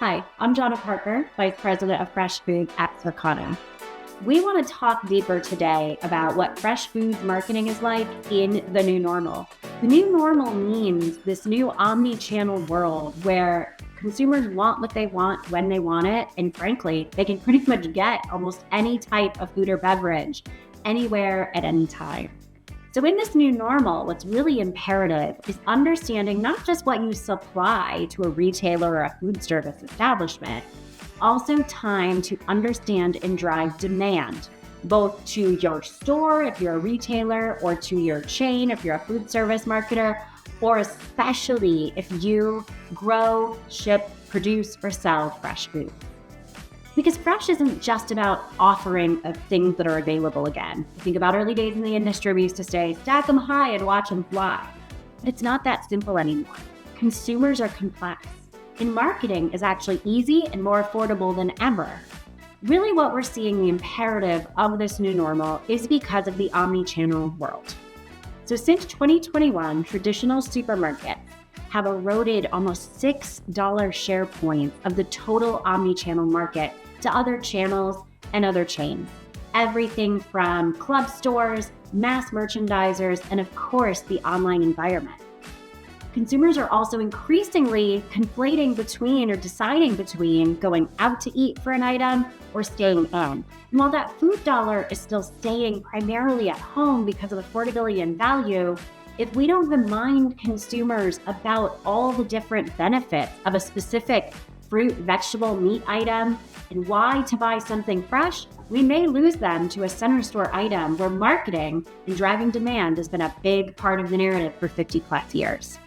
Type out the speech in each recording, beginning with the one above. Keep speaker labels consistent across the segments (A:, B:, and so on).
A: Hi, I'm Jonna Parker, Vice President of Fresh Foods at Circana. We want to talk deeper today about what fresh foods marketing is like in the new normal. The new normal means this new omni-channel world where consumers want what they want when they want it, and frankly, they can pretty much get almost any type of food or beverage anywhere at any time. So in this new normal, what's really imperative is understanding not just what you supply to a retailer or a food service establishment, also time to understand and drive demand, both to your store if you're a retailer, or to your chain if you're a food service marketer, or especially if you grow, ship, produce, or sell fresh food. Because fresh isn't just about offering of things that are available again. Think about early days in the industry, we used to say, stack them high and watch them fly. But it's not that simple anymore. Consumers are complex, and marketing is actually easy and more affordable than ever. Really what we're seeing the imperative of this new normal is because of the omni-channel world. So since 2021, traditional supermarkets have eroded almost $6 share points of the total omni-channel market to other channels and other chains. Everything from club stores, mass merchandisers, and of course, the online environment. Consumers are also increasingly conflating between or deciding between going out to eat for an item or staying in. And while that food dollar is still staying primarily at home because of affordability and value, if we don't remind consumers about all the different benefits of a specific fruit, vegetable, meat item, and why to buy something fresh, we may lose them to a center store item where marketing and driving demand has been a big part of the narrative for 50 plus years.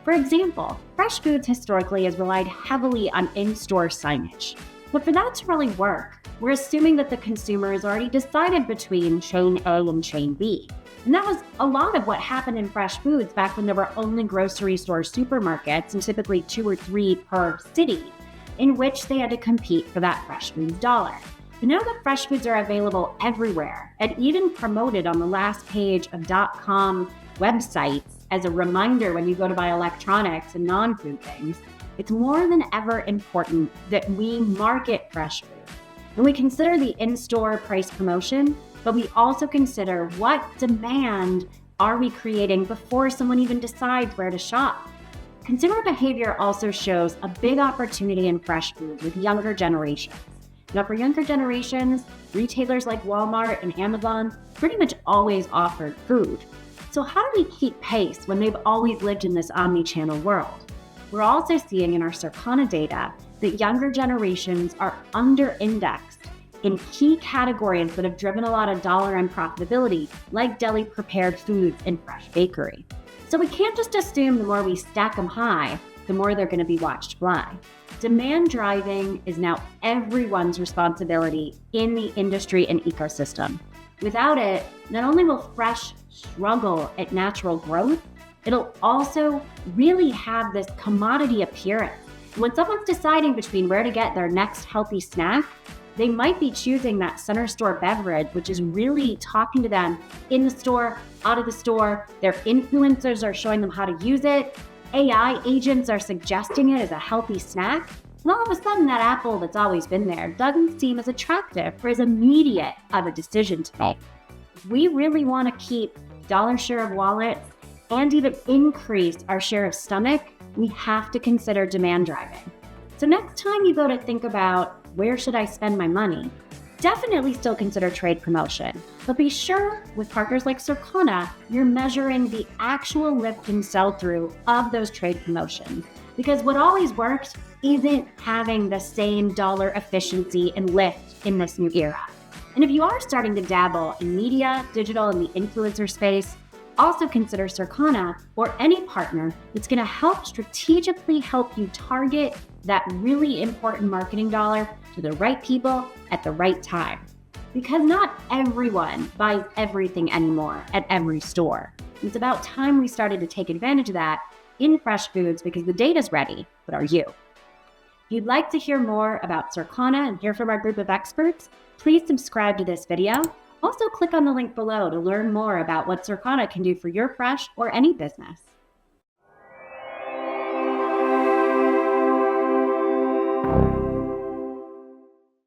A: For example, fresh foods historically has relied heavily on in-store signage. But for that to really work, we're assuming that the consumer has already decided between chain A and chain B. And that was a lot of what happened in fresh foods back when there were only grocery store supermarkets, and typically 2 or 3 per city, in which they had to compete for that fresh foods dollar. But now that fresh foods are available everywhere, and even promoted on the last page of .com websites as a reminder when you go to buy electronics and non-food things, it's more than ever important that we market fresh foods. And we consider the in-store price promotion, but we also consider what demand are we creating before someone even decides where to shop. Consumer behavior also shows a big opportunity in fresh foods with younger generations. Now for younger generations, retailers like Walmart and Amazon pretty much always offered food. So how do we keep pace when they've always lived in this omni-channel world? We're also seeing in our Circana data that younger generations are under-indexed in key categories that have driven a lot of dollar and profitability, like deli prepared foods and fresh bakery. So we can't just assume the more we stack them high, the more they're going to be watched fly. Demand driving is now everyone's responsibility in the industry and ecosystem. Without it, not only will fresh struggle at natural growth, it'll also really have this commodity appearance. When someone's deciding between where to get their next healthy snack, they might be choosing that center store beverage, which is really talking to them in the store, out of the store. Their influencers are showing them how to use it. AI agents are suggesting it as a healthy snack. And all of a sudden, that apple that's always been there doesn't seem as attractive or as immediate of a decision to make. If we really want to keep dollar share of wallets and even increase our share of stomach, we have to consider demand driving. So next time you go to think about where should I spend my money, definitely still consider trade promotion. But be sure with partners like Circana, you're measuring the actual lift and sell-through of those trade promotions. Because what always works isn't having the same dollar efficiency and lift in this new era. And if you are starting to dabble in media, digital, and the influencer space, also consider Circana or any partner that's going to strategically help you target that really important marketing dollar to the right people at the right time. Because not everyone buys everything anymore at every store. It's about time we started to take advantage of that in fresh foods because the data's ready, but are you? If you'd like to hear more about Circana and hear from our group of experts, please subscribe to this video. Also click on the link below to learn more about what Circana can do for your fresh or any business. you.